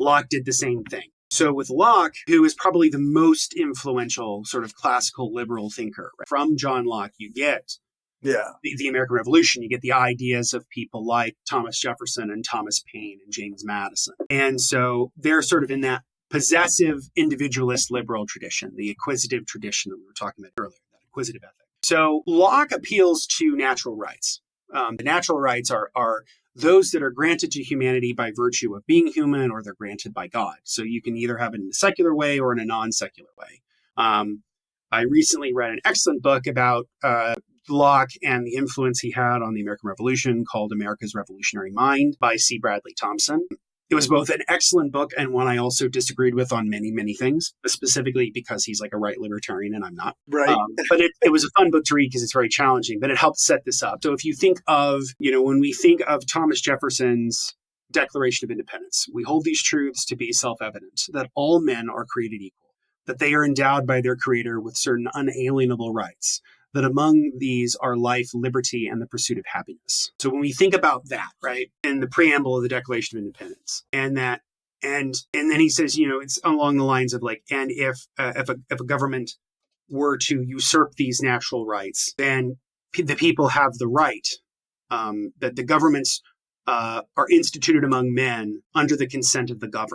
Locke did the same thing. So with Locke, who is probably the most influential sort of classical liberal thinker, right? From John Locke, you get the American Revolution, you get the ideas of people like Thomas Jefferson and Thomas Paine and James Madison. And so they're sort of in that possessive individualist liberal tradition, the acquisitive tradition that we were talking about earlier, that acquisitive ethic. So Locke appeals to natural rights. The natural rights are those that are granted to humanity by virtue of being human, or they're granted by God. So you can either have it in a secular way or in a non-secular way. I recently read an excellent book about Locke and the influence he had on the American Revolution called America's Revolutionary Mind by C. Bradley Thompson. It was both an excellent book and one I also disagreed with on many, many things, specifically because he's like a right libertarian and I'm not. Right. But it was a fun book to read because it's very challenging, but it helped set this up. So if you think of, when we think of Thomas Jefferson's Declaration of Independence, we hold these truths to be self-evident, that all men are created equal, that they are endowed by their creator with certain unalienable rights, that among these are life, liberty, and the pursuit of happiness. So when we think about that, right, in the preamble of the Declaration of Independence, and then he says, it's along the lines of like, and if a government were to usurp these natural rights, then the people have the right that the governments are instituted among men under the consent of the governed.